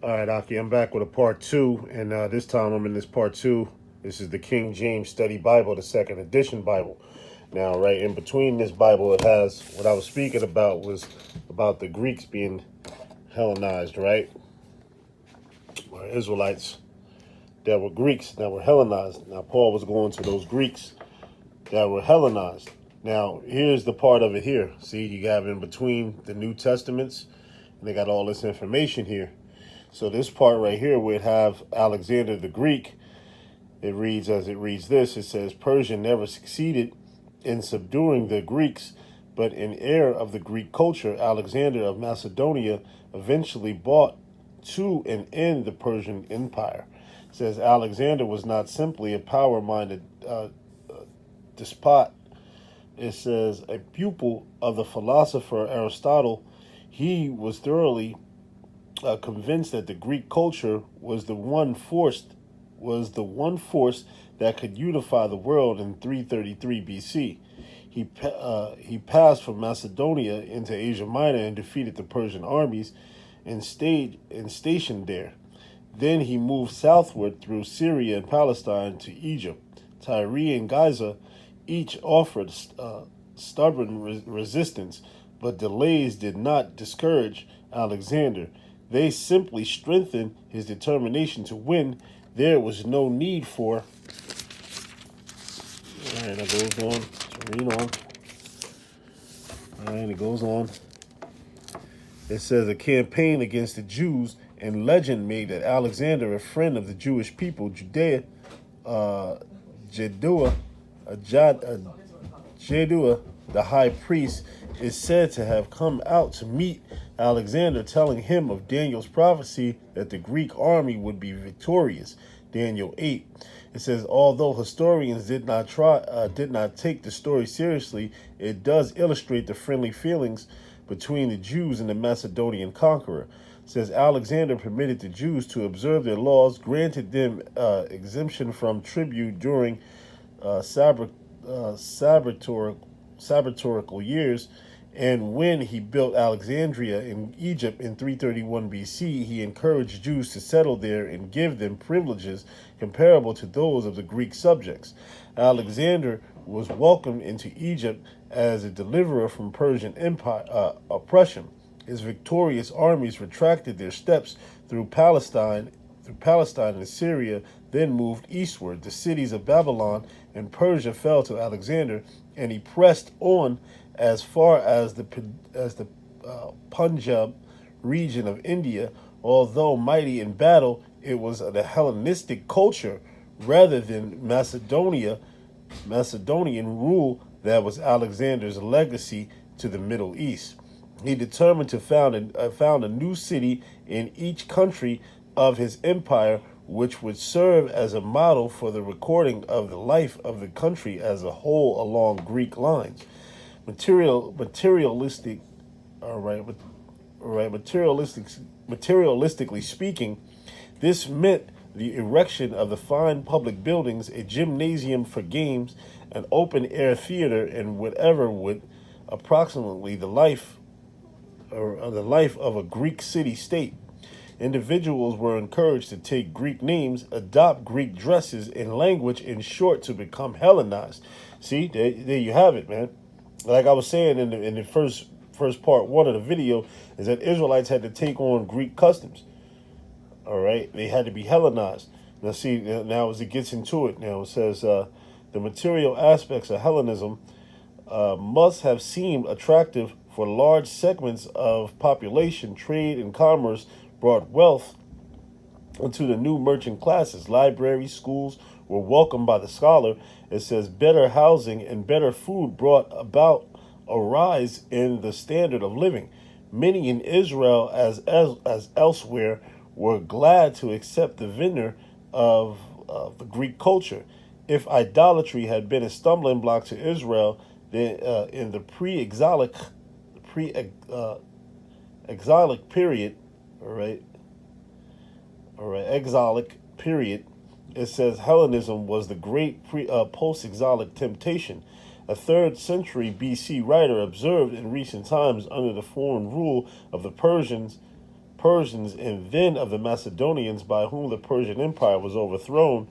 All right, Aki, I'm back with a part two, and this time I'm in this part two. This is the King James Study Bible, the second edition Bible. Now, right in between this Bible, it has what I was speaking about was about the Greeks being Hellenized, right? Or Israelites that were Greeks that were Hellenized. Now, Paul was going to those Greeks that were Hellenized. Now, here's the part of it here. See, you have in between the New Testaments, and they got all this information here. So this part right here, where it have Alexander the Greek, it reads as it reads this. It says, Persia never succeeded in subduing the Greeks, but in heir of the Greek culture, Alexander of Macedonia eventually brought to an end the Persian Empire. It says Alexander was not simply a power-minded despot. It says a pupil of the philosopher Aristotle. He was thoroughly convinced that the Greek culture was the one force that could unify the world in 333 BC. He passed from Macedonia into Asia Minor and defeated the Persian armies and stationed there. Then he moved southward through Syria and Palestine to Egypt. Tyre and Giza each offered stubborn resistance, but delays did not discourage Alexander. They simply strengthened his determination to win. There was no need for. All right, it goes on. So read on. All right, it goes on. It says a campaign against the Jews, and legend made that Alexander, a friend of the Jewish people, Jedua, Jedua, the high priest, is said to have come out to meet Alexander, telling him of Daniel's prophecy that the Greek army would be victorious. Daniel 8. It says, although historians did not take the story seriously, it does illustrate the friendly feelings between the Jews and the Macedonian conqueror. It says Alexander permitted the Jews to observe their laws, granted them exemption from tribute during sabbatorical years, and when he built Alexandria in Egypt in 331 BC, he encouraged Jews to settle there and give them privileges comparable to those of the Greek subjects. Alexander was welcomed into Egypt as a deliverer from Persian empire oppression. His victorious armies retracted their steps through Palestine and Syria, then moved eastward. The cities of Babylon and Persia fell to Alexander, and he pressed on as far as the Punjab region of India. Although mighty in battle, it was the Hellenistic culture rather than Macedonian rule that was Alexander's legacy to the Middle East. He determined to found a new city in each country of his empire, which would serve as a model for the recording of the life of the country as a whole along Greek lines. Materialistically speaking, this meant the erection of the fine public buildings, a gymnasium for games, an open-air theater, and whatever would approximately the life of a Greek city-state. Individuals were encouraged to take Greek names, adopt Greek dresses and language, in short, to become Hellenized. See, there you have it, man. Like I was saying in the first part one of the video, is that Israelites had to take on Greek customs. All right, they had to be Hellenized. Now, see, now as it gets into it, now it says the material aspects of Hellenism must have seemed attractive for large segments of population. Trade and commerce brought wealth into the new merchant classes. Libraries, schools were welcomed by the scholar. It says better housing and better food brought about a rise in the standard of living. Many in Israel, as elsewhere, were glad to accept the veneer of the Greek culture. If idolatry had been a stumbling block to Israel, then in the pre-exilic period, exilic period, it says Hellenism was the great post-exilic temptation. A 3rd century BC writer observed in recent times, under the foreign rule of the Persians, Persians and then of the Macedonians, by whom the Persian Empire was overthrown,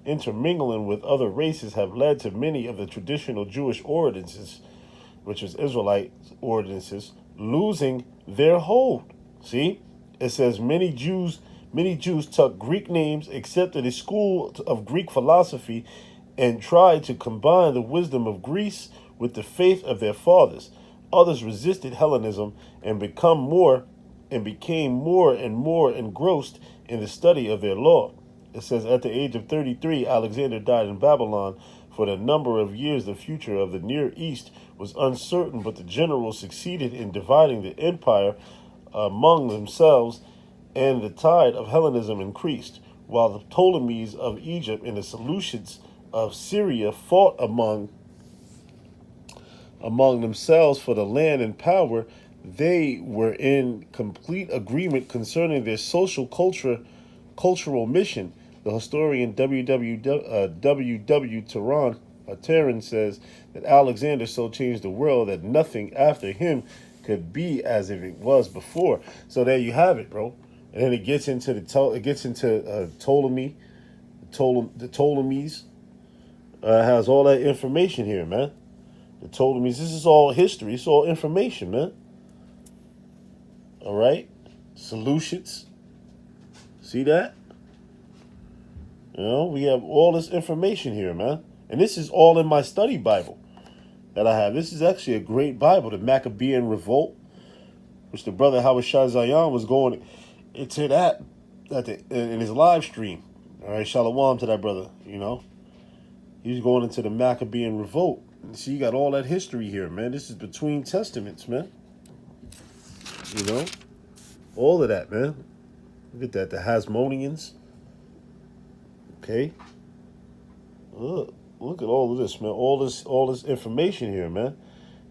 intermingling with other races, have led to many of the traditional Jewish ordinances, which was Israelite ordinances, losing their hold. See, it says many Jews took Greek names, accepted a school of Greek philosophy, and tried to combine the wisdom of Greece with the faith of their fathers. Others resisted Hellenism and became more and more engrossed in the study of their law. It says, at the age of 33, Alexander died in Babylon. For the number of years, the future of the Near East was uncertain, but the generals succeeded in dividing the empire among themselves, and the tide of Hellenism increased, while the Ptolemies of Egypt and the Seleucids of Syria fought among themselves for the land and power. They were in complete agreement concerning their cultural mission. The historian W.W. Turan says that Alexander so changed the world that nothing after him could be as if it was before. So there you have it, bro. And then it gets into Ptolemy, the Ptolemies. Has all that information here, man. The Ptolemies. This is all history. It's all information, man. All right, Seleucids. See that? You know, we have all this information here, man. And this is all in my study Bible that I have. This is actually a great Bible, the Maccabean Revolt, which the brother Howard Shah Zion was going into that in his live stream. All right, shalom to that brother, you know. He was going into the Maccabean Revolt. See, you got all that history here, man. This is between testaments, man. You know, all of that, man. Look at that, the Hasmoneans. Okay. Look at all of this, man. All this information here, man.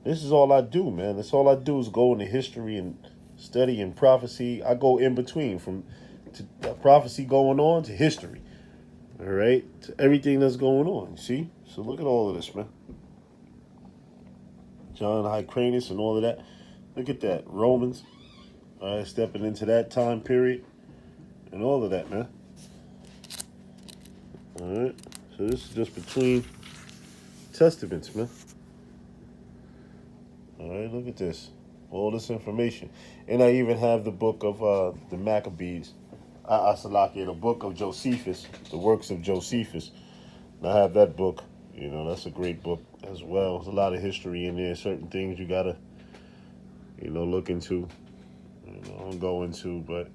This is all I do, man. That's all I do is go into history and study and prophecy. I go in between from prophecy going on to history. All right, to everything that's going on. See, so look at all of this, man. John Hyrcanus and all of that. Look at that, Romans. All right, stepping into that time period and all of that, man. All right, so this is just between testaments, man. All right, look at this, all this information, and I even have the book of the Maccabees. The book of Josephus, the works of Josephus. And I have that book. You know, that's a great book as well. There's a lot of history in there. Certain things you gotta, look into. Don't go into, but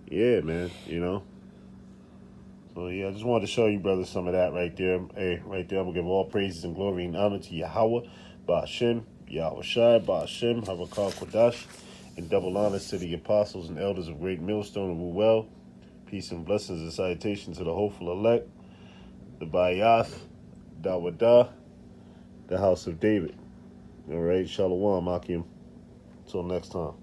yeah, man. So yeah, I just wanted to show you, brothers, some of that right there. Hey, right there, I'm gonna give all praises and glory and honor to Yahweh, Ba'ashem, Yahweh Shai, Ba'ashem, Havakal Kodash. And double honors to the apostles and elders of Great Millstone and Ruel. Peace and blessings and salutation to the hopeful elect, the Bayath, Dawadah, the house of David. All right, Shalom, Akim. Until next time.